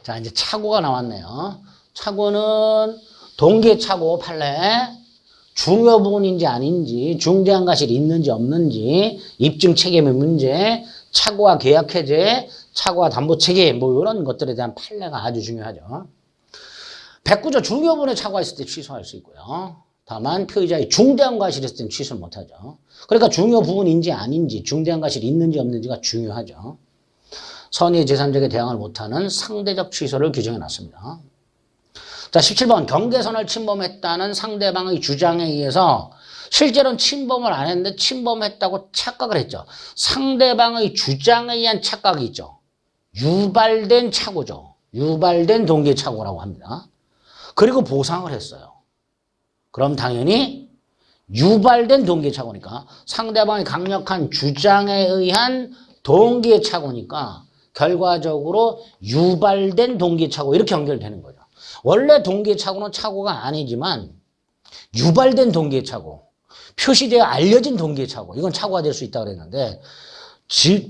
자, 이제 차고가 나왔네요. 차고는 동기차고 판례, 중요 부분인지 아닌지, 중대한 과실이 있는지 없는지, 입증 책임의 문제, 차고와 계약 해제, 차고와 담보 책임, 뭐 이런 것들에 대한 판례가 아주 중요하죠. 109조 중요 부분에 차고가 있을 때 취소할 수 있고요. 다만 피의자의 중대한 과실이 있을 때는 취소를 못하죠. 그러니까 중요 부분인지 아닌지, 중대한 과실이 있는지 없는지가 중요하죠. 선의의 제3자에게 대항을 못하는 상대적 취소를 규정해 놨습니다. 자, 17번 경계선을 침범했다는 상대방의 주장에 의해서 실제로는 침범을 안 했는데 침범했다고 착각을 했죠. 상대방의 주장에 의한 착각이 있죠. 유발된 착오죠. 유발된 동기의 착오라고 합니다. 그리고 보상을 했어요. 그럼 당연히 유발된 동기의 착오니까 상대방의 강력한 주장에 의한 동기의 착오니까 결과적으로 유발된 동기의 착오 이렇게 연결되는 거죠. 원래 동기의 착오는 착오가 아니지만 유발된 동기의 착오, 표시되어 알려진 동기의 착오, 이건 착오가 될 수 있다고 그랬는데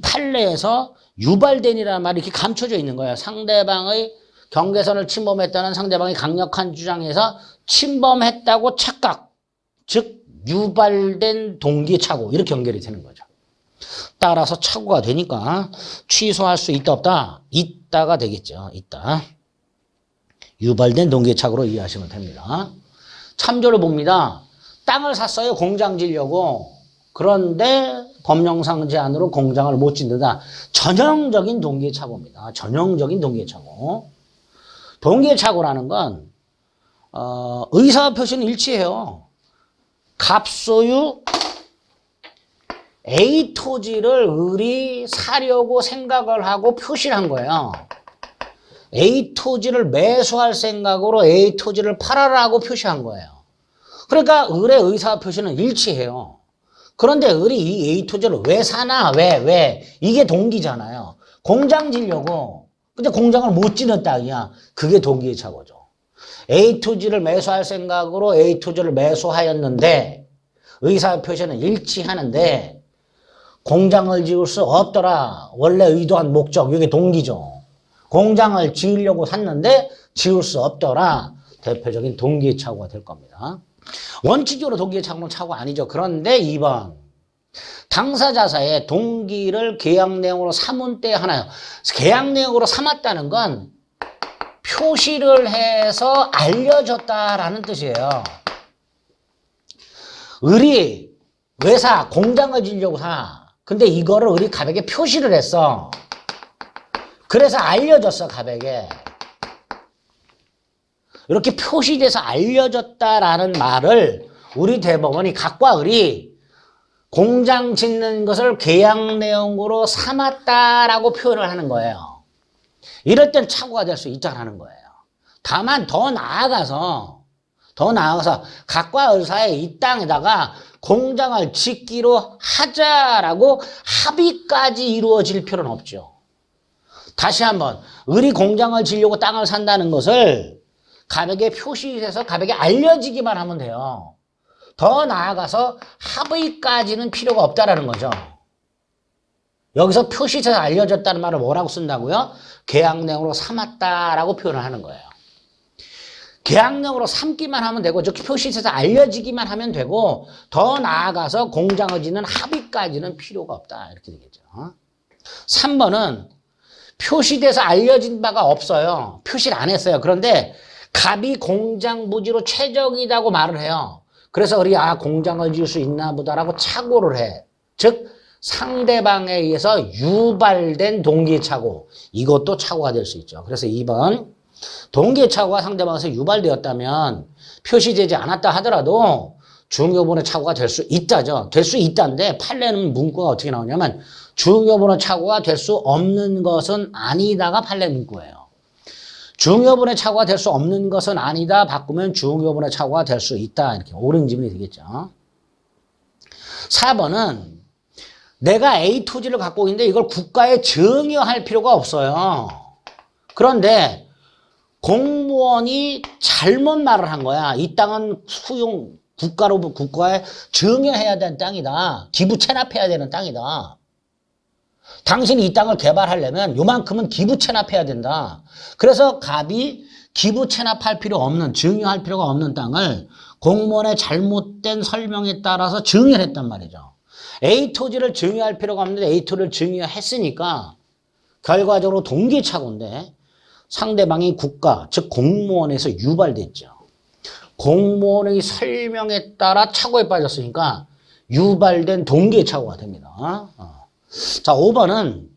판례에서 유발된이라는 말이 이렇게 감춰져 있는 거예요. 상대방의 경계선을 침범했다는 상대방의 강력한 주장에서 침범했다고 착각, 즉 유발된 동기의 착오 이렇게 연결이 되는 거죠. 따라서 착오가 되니까 취소할 수 있다 없다? 있다가 되겠죠. 있다. 유발된 동기의 착오로 이해하시면 됩니다. 참조를 봅니다. 땅을 샀어요. 공장 지려고. 그런데 법령상 제한으로 공장을 못 짓는다. 전형적인 동기의 착오입니다. 전형적인 동기의 착오. 동기의 착오라는 건 의사 표시는 일치해요. 갑소유 A 토지를 을이 사려고 생각을 하고 표시를 한 거예요. A 토지를 매수할 생각으로 A 토지를 팔아라고 표시한 거예요. 그러니까 을의 의사 표시는 일치해요. 그런데 을이 이 A 토지를 왜 사나? 왜? 이게 동기잖아요. 공장 지려고. 근데 공장을 못 짓는 땅이야. 그게 동기의 착오죠. A 토지를 매수할 생각으로 A 토지를 매수하였는데 의사 표시는 일치하는데 공장을 지을 수 없더라. 원래 의도한 목적, 이게 동기죠. 공장을 지으려고 샀는데 지을 수 없더라. 대표적인 동기의 착오가 될 겁니다. 원칙적으로 동기의 착오는 착오 아니죠. 그런데 2번 당사자사의 동기를 계약 내용으로 삼은 때 하나요. 계약 내용으로 삼았다는 건 표시를 해서 알려줬다라는 뜻이에요. 을이 왜 사? 공장을 지으려고 사. 근데 이거를 을이 갑에게 표시를 했어. 그래서 알려줬어, 갑에게. 이렇게 표시돼서 알려줬다라는 말을 우리 대법원이 갑과 을이 공장 짓는 것을 계약 내용으로 삼았다라고 표현을 하는 거예요. 이럴 땐 착오가 될 수 있다라는 거예요. 다만 더 나아가서 갑과 을 사이에 이 땅에다가 공장을 짓기로 하자라고 합의까지 이루어질 필요는 없죠. 다시 한번 을이 공장을 지려고 땅을 산다는 것을 갑에게 표시해서 갑에게 알려지기만 하면 돼요. 더 나아가서 합의까지는 필요가 없다라는 거죠. 여기서 표시해서 알려졌다는 말을 뭐라고 쓴다고요? 계약 내용으로 삼았다라고 표현을 하는 거예요. 계약 내용으로 삼기만 하면 되고 즉 표시해서 알려지기만 하면 되고 더 나아가서 공장을 짓는 합의까지는 필요가 없다 이렇게 되겠죠. 3번은 표시돼서 알려진 바가 없어요. 표시를 안 했어요. 그런데 갑이 공장 부지로 최적이라고 말을 해요. 그래서 우리 공장을 지을 수 있나 보다라고 착오를 해. 즉 상대방에 의해서 유발된 동기의 착오. 이것도 착오가 될 수 있죠. 그래서 2번 동기의 착오가 상대방에서 유발되었다면 표시되지 않았다 하더라도 중요분의 착오가 될 수 있다죠. 될 수 있다는데 판례는 문구가 어떻게 나오냐면 중요분의 착오가 될 수 없는 것은 아니다가 판례 문구예요. 중요분의 착오가 될 수 없는 것은 아니다 바꾸면 중요분의 착오가 될 수 있다. 이렇게 옳은 지문이 되겠죠. 4번은 내가 A 토지를 갖고 있는데 이걸 국가에 증여할 필요가 없어요. 그런데 공무원이 잘못 말을 한 거야. 이 땅은 국가에 증여해야 되는 땅이다. 기부 체납해야 되는 땅이다. 당신이 이 땅을 개발하려면 요만큼은 기부 체납해야 된다. 그래서 갑이 기부 체납할 필요 없는, 증여할 필요가 없는 땅을 공무원의 잘못된 설명에 따라서 증여를 했단 말이죠. A 토지를 증여할 필요가 없는데 A 토지를 증여했으니까 결과적으로 동기착오인데 상대방이 국가, 즉 공무원에서 유발됐죠. 공무원의 설명에 따라 착오에 빠졌으니까 유발된 동기착오가 됩니다. 자, 5번은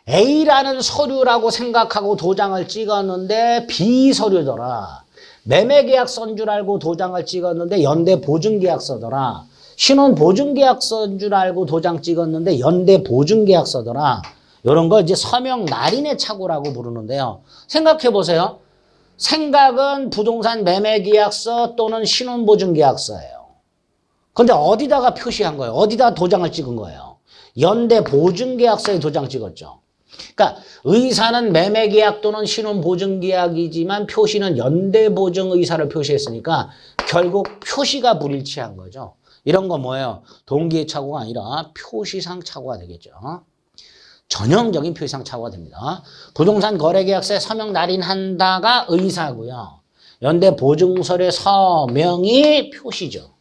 A라는 서류라고 생각하고 도장을 찍었는데 B 서류더라. 매매계약서인 줄 알고 도장을 찍었는데 연대보증계약서더라. 신혼보증계약서인 줄 알고 도장 찍었는데 연대보증계약서더라. 이런 걸 이제 서명 날인의 착오라고 부르는데요. 생각해 보세요. 생각은 부동산 매매계약서 또는 신혼보증계약서예요. 근데 어디다가 표시한 거예요? 어디다 도장을 찍은 거예요? 연대보증계약서에 도장 찍었죠. 그러니까 의사는 매매계약 또는 신혼보증계약이지만 표시는 연대보증의사를 표시했으니까 결국 표시가 불일치한 거죠. 이런 거 뭐예요? 동기의 착오가 아니라 표시상 착오가 되겠죠. 전형적인 표시상 착오가 됩니다. 부동산 거래계약서에 서명 날인한다가 의사고요. 연대보증서류의 서명이 표시죠.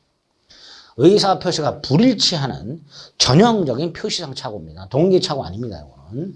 의사 표시가 불일치하는 전형적인 표시상 착오입니다. 동기 착오 아닙니다. 이거는.